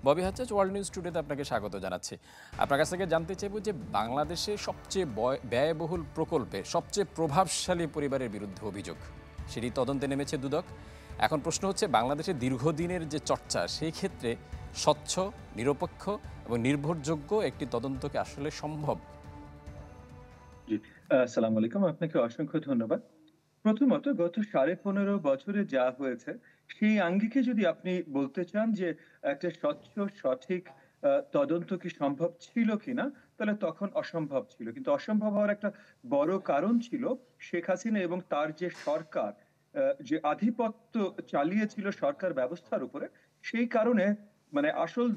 Bobby Hajjaj, world news টুডেতে আপনাকে স্বাগত জানাচ্ছি। আপনার কাছ থেকে জানতে চাইব যে বাংলাদেশে সবচেয়ে ব্যয়বহুল প্রকল্পে সবচেয়ে প্রভাবশালী পরিবারের বিরুদ্ধে অভিযোগ, সেটি তদন্তে নেমেছে দুদক। এখন প্রশ্ন হচ্ছে, বাংলাদেশের দীর্ঘদিনের যে চর্চা, সেই ক্ষেত্রে স্বচ্ছ, নিরপেক্ষ এবং নির্ভরযোগ্য একটি তদন্তকে আসলে সম্ভব? জি, আসসালামু আলাইকুম। আপনাকে অসংখ্য ধন্যবাদ। প্রথমত গত ১৫.৫ বছরে যা হয়েছে, সেই আঙ্গিকে যদি আপনি বলতে চান যে একটা স্বচ্ছ সঠিক তদন্ত কি সম্ভব ছিল কিনা? তাহলে তখন অসম্ভব ছিল। কিন্তু অসম্ভব হওয়ার একটা বড় কারণ ছিল শেখ হাসিনা এবং তার যে সরকার যে আধিপত্য চালিয়েছিল সরকার ব্যবস্থার উপরে, সেই কারণে মানে আসল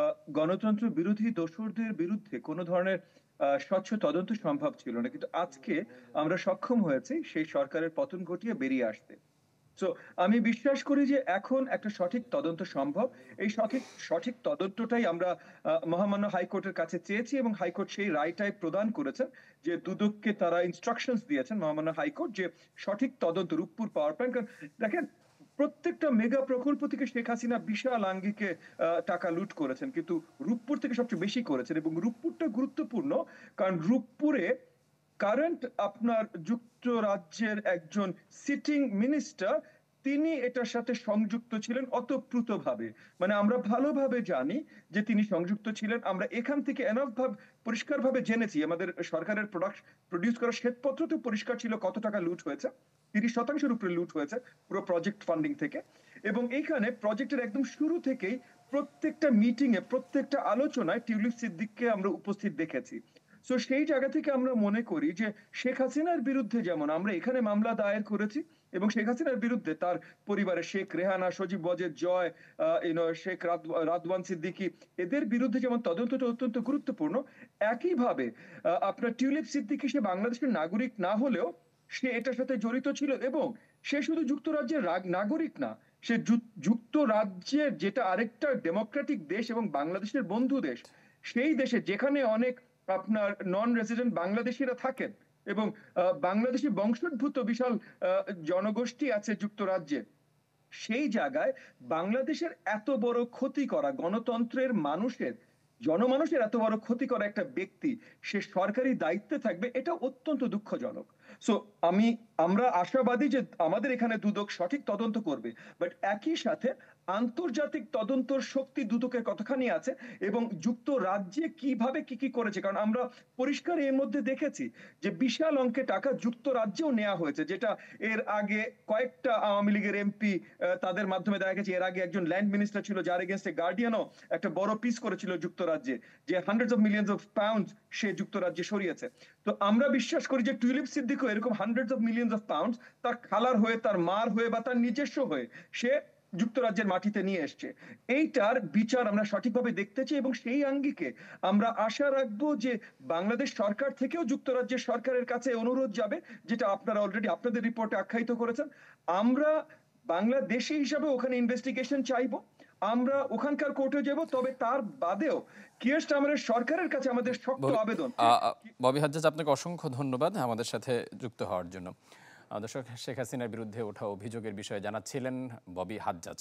আ গণতন্ত্র বিরোধী দোসরদের বিরুদ্ধে কোন ধরনের স্বচ্ছ তদন্ত সম্ভব ছিল না। কিন্তু আজকে আমরা সক্ষম হয়েছি সেই সরকারের পতন ঘটিয়ে বেরিয়ে আসতে। সো আমি বিশ্বাস করি যে এখন একটা সঠিক তদন্ত সম্ভব। এই সঠিক তদন্তটাই আমরা মহামান্য হাইকোর্টের কাছে চেয়েছি এবং হাইকোর্ট সেই রায়টাই প্রদান করেছেন যে দুদককে তারা ইনস্ট্রাকশনস দিয়েছেন মহামান্য হাইকোর্ট যে সঠিক তদন্ত রূপপুর পাওয়ার প্ল্যান্ট। কারণ দেখেন প্রত্যেকটা মেগা প্রকল্প থেকে শেখ হাসিনা বিশাল আঙ্গিকে টাকা লুট করেছেন। কিন্তু রূপপুর থেকে সবচেয়ে বেশি করেছেন এবং রূপপুরটা গুরুত্বপূর্ণ কারণ রূপপুরে কারেন্ট আপনার যুক্তরাজ্যের একজন সিটিং মিনিস্টার তিনি এটার সাথে সংযুক্ত ছিলেন ওতপ্রোতভাবে। মানে আমরা ভালোভাবে জানি যে তিনি সংযুক্ত ছিলেন। আমরা এখান থেকে এনাফ পরিষ্কারভাবে জেনেছি। আমাদের সরকারের প্রডিউস করা শ্বেতপত্রতেও পরিষ্কার ছিল কত টাকা লুট হয়েছে। ৩০% এর উপরে লুট হয়েছে পুরো প্রজেক্ট ফান্ডিং থেকে। এবং এইখানে প্রজেক্টের একদম শুরু থেকেই প্রত্যেকটা মিটিং এ, প্রত্যেকটা আলোচনায় টিউলিপ সিদ্দিককে আমরা উপস্থিত দেখেছি। সো সেই জায়গা থেকে আমরা মনে করি যে শেখ হাসিনার বিরুদ্ধে যেমন আমরা এখানে মামলা দায়ের করেছি এবং শেখ হাসিনার বিরুদ্ধে তার পরিবারের শেখ রেহানা, সজীব ওয়াজেদ জয়, শেখ রাদওয়ান সিদ্দিকী এদের বিরুদ্ধে যেমন তদন্তটা অত্যন্ত গুরুত্বপূর্ণ, একইভাবে আপনার টিউলিপ সিদ্দিকী সে বাংলাদেশের নাগরিক না হলেও সে এটার সাথে জড়িত ছিল এবং সে শুধু যুক্তরাজ্যের নাগরিক না, সে যুক্তরাজ্যের যেটা আরেকটা ডেমোক্রেটিক দেশ এবং বাংলাদেশের বন্ধু দেশ, সেই দেশে যেখানে অনেক আপনার নন রেসিডেন্ট বাংলাদেশীরা থাকেন এবং বাংলাদেশী বংশোদ্ভূত বিশাল জনগোষ্ঠী আছে যুক্তরাজ্যে। সেই জায়গায় বাংলাদেশের এত বড় ক্ষতি করা গণতন্ত্রের জনমানুষের এত বড় ক্ষতি করা একটা ব্যক্তি সে সরকারি দায়িত্বে থাকবে এটা অত্যন্ত দুঃখজনক। সো আমরা আশাবাদী যে আমাদের এখানে দুদক সঠিক তদন্ত করবে। বাট একই সাথে আন্তর্জাতিক তদন্তর শক্তি দুদকের কতখানি আছে এবং যুক্তরাজ্যে কিভাবে কি করেছে। কারণ আমরা পরিষ্কার এর মধ্যে দেখেছি যে বিশাল অঙ্কের টাকা যুক্তরাজ্যেও নেয়া হয়েছে যেটা এর আগে কয়েকটা আওয়ামী লীগের এমপি তাদের মাধ্যমে দেখা গেছে। এর আগে একজন ল্যান্ড মিনিস্টার ছিল যার এগেইনস্টে গার্ডিয়ানও একটা বড় পিস করেছিল যুক্তরাজ্যে, যে hundreds of millions of pound সে যুক্তরাজ্যে সরিয়েছে। তো আমরা বিশ্বাস করি যে টিউলিপ সিদ্দিকও এরকম hundreds of millions of pounds তার খালার হয়ে, তার মার হয়ে বা তার নিজস্ব হয়ে সে যুক্তরাজ্যের মাটিতে নিয়ে এসছে। এইটার বিচার আমরা সঠিকভাবে দেখতে চাই এবং সেই আঙ্গিকে আমরা আশা রাখবো যে বাংলাদেশ সরকার থেকেও যুক্তরাজ্যের সরকারের কাছে অনুরোধ যাবে, যেটা আপনারা অলরেডি আপনাদের রিপোর্টে আখ্যায়িত করেছেন। আমরা বাংলাদেশী হিসাবে ওখানে ইনভেস্টিগেশন চাইবো। আমরা ওখানকার কোর্টে যাব। তবে তার বাদেও কিয়ার স্টারমারের সরকারের কাছে আমাদের শক্ত ববি আবেদন আ যে আ ববি হাজ্জাজ, আপনাকে অসংখ্য ধন্যবাদ আমাদের সাথে যুক্ত হওয়ার জন্য। দর্শক, শেখ হাসিনার বিরুদ্ধে ওঠা অভিযোগের বিষয়ে জানাচ্ছিলেন ববি হাজ্জাজ।